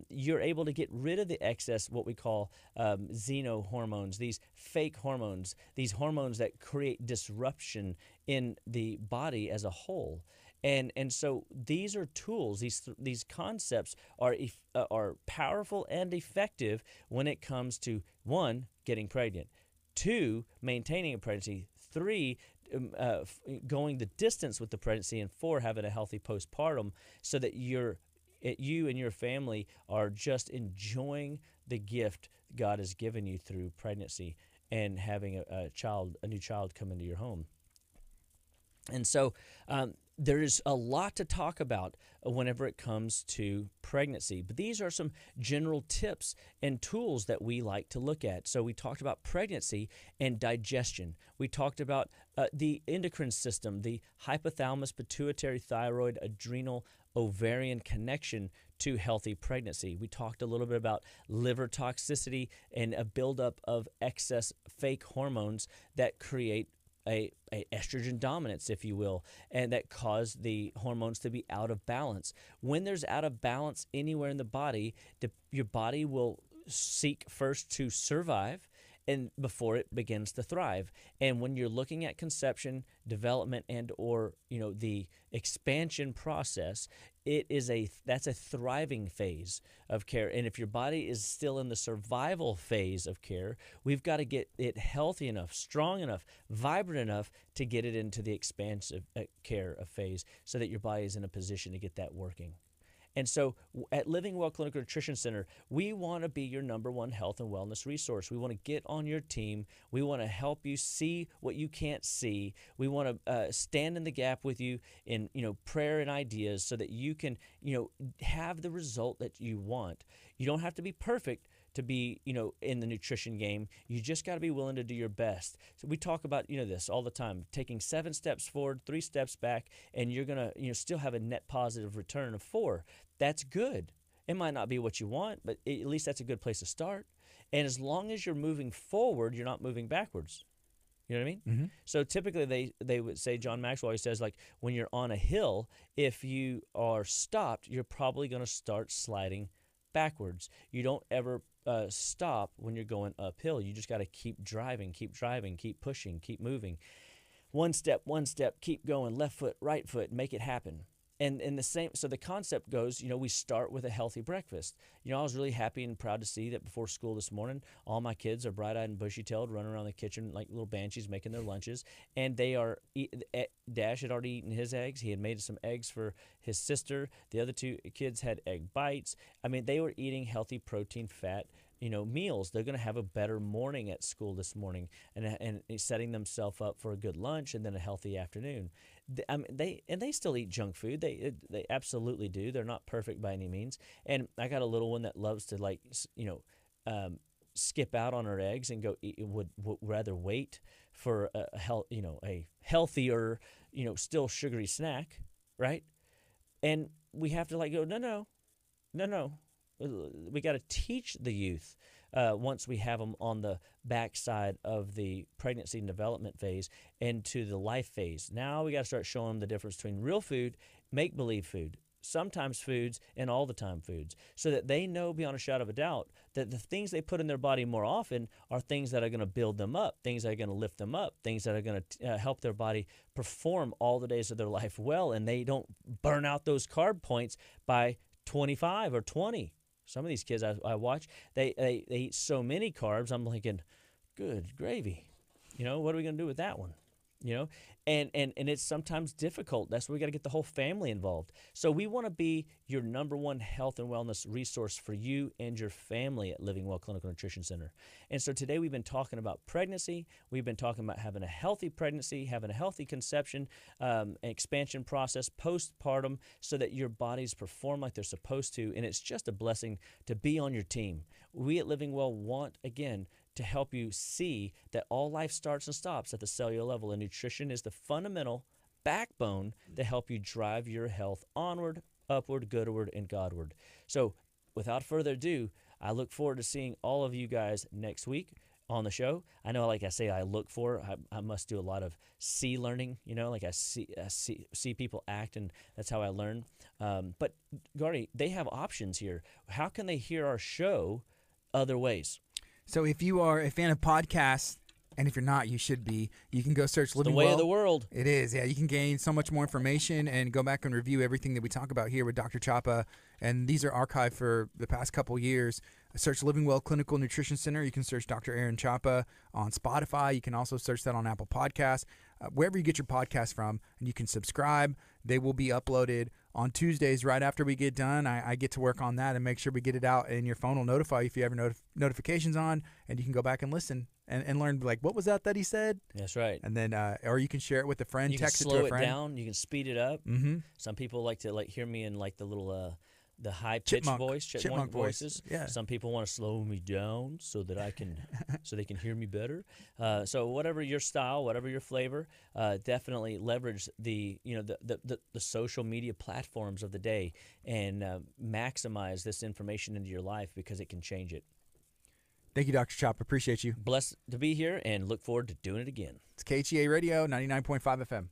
Speaker 2: you're able to get rid of the excess, what we call xenohormones, these fake hormones, these hormones that create disruption in the body as a whole. And so these are tools. These concepts are powerful and effective when it comes to 1, getting pregnant, 2, maintaining a pregnancy, 3, going the distance with the pregnancy, and 4, having a healthy postpartum, so that you and your family are just enjoying the gift God has given you through pregnancy and having a new child come into your home. And so there is a lot to talk about whenever it comes to pregnancy, but these are some general tips and tools that we like to look at. So we talked about pregnancy and digestion. We talked about the endocrine system, the hypothalamus, pituitary, thyroid, adrenal, ovarian connection to healthy pregnancy. We talked a little bit about liver toxicity and a buildup of excess fake hormones that create a estrogen dominance, if you will, and that cause the hormones to be out of balance. When there's out of balance anywhere in the body, your body will seek first to survive, and before it begins to thrive. And when you're looking at conception, development, and or the expansion process, that's a thriving phase of care. And if your body is still in the survival phase of care, we've got to get it healthy enough, strong enough, vibrant enough to get it into the expansive care of phase, so that your body is in a position to get that working. And so at Living Well Clinical Nutrition Center, we want to be your number one health and wellness resource. We want to get on your team. We want to help you see what you can't see. We want to stand in the gap with you in prayer and ideas, so that you can have the result that you want. You don't have to be perfect to be in the nutrition game. You just got to be willing to do your best. So we talk about this all the time, taking 7 steps forward, 3 steps back, and you're gonna still have a net positive return of 4. That's good. It might not be what you want, but at least that's a good place to start. And as long as you're moving forward, you're not moving backwards. You know what I mean?
Speaker 1: Mm-hmm.
Speaker 2: So typically they would say, John Maxwell always says, like, when you're on a hill, if you are stopped, you're probably going to start sliding backwards. You don't ever stop when you're going uphill. You just got to keep driving, keep pushing, keep moving. One step, keep going, left foot, right foot, make it happen. And the same, so the concept goes, we start with a healthy breakfast. I was really happy and proud to see that before school this morning, all my kids are bright-eyed and bushy-tailed, running around the kitchen like little banshees making their lunches. And they are, Dash had already eaten his eggs. He had made some eggs for his sister. The other 2 kids had egg bites. I mean, they were eating healthy protein, fat, meals. They're going to have a better morning at school this morning, and setting themselves up for a good lunch and then a healthy afternoon. They still eat junk food. They absolutely do. They're not perfect by any means. And I got a little one that loves to skip out on her eggs and go would rather wait for a healthier, still sugary snack, right? And we have to go, no. We got to teach the youth once we have them on the backside of the pregnancy and development phase into the life phase. Now we got to start showing them the difference between real food, make-believe food, sometimes foods, and all the time foods, so that they know beyond a shadow of a doubt that the things they put in their body more often are things that are going to build them up, things that are going to lift them up, things that are going to help their body perform all the days of their life well, and they don't burn out those carb points by 25 or 20. Some of these kids I watch, they eat so many carbs, I'm thinking, good gravy. What are we going to do with that one? And it's sometimes difficult. That's where we got to get the whole family involved. So we want to be your number one health and wellness resource for you and your family at Living Well Clinical Nutrition Center. And so today we've been talking about pregnancy. We've been talking about having a healthy pregnancy, having a healthy conception, expansion process, postpartum, so that your bodies perform like they're supposed to. And it's just a blessing to be on your team. We at Living Well want, again, to help you see that all life starts and stops at the cellular level, and nutrition is the fundamental backbone to help you drive your health onward, upward, goodward, and Godward. So without further ado, I look forward to seeing all of you guys next week on the show. I know, like I say, I must do a lot of see learning, I see people act, and that's how I learn. But Gardy, they have options here. How can they hear our show other ways?
Speaker 1: So if you are a fan of podcasts, and if you're not, you should be, you can go search Living
Speaker 2: Well. The way
Speaker 1: Well.
Speaker 2: of the world.
Speaker 1: It is, yeah. You can gain so much more information and go back and review everything that we talk about here with Dr. Chapa. And these are archived for the past couple years. Search Living Well Clinical Nutrition Center. You can search Dr. Aaron Chapa on Spotify. You can also search that on Apple Podcasts, wherever you get your podcast from, and you can subscribe. They will be uploaded on Tuesdays right after we get done. I get to work on that and make sure we get it out, and your phone will notify you if you have notifications on, and you can go back and listen and learn, what was that he said?
Speaker 2: That's right.
Speaker 1: And then, or you can share it with a friend, text it to a friend.
Speaker 2: You can slow it down. You can speed it up.
Speaker 1: Mm-hmm.
Speaker 2: Some people like to hear me in the little the high-pitched voice, chipmunk voices.
Speaker 1: Yeah.
Speaker 2: Some people want to slow me down so that I can, so they can hear me better. So whatever your style, whatever your flavor, definitely leverage the social media platforms of the day and maximize this information into your life, because it can change it.
Speaker 1: Thank you, Dr. Chop. Appreciate you.
Speaker 2: Blessed to be here and look forward to doing it again.
Speaker 1: It's KHEA Radio, 99.5 FM.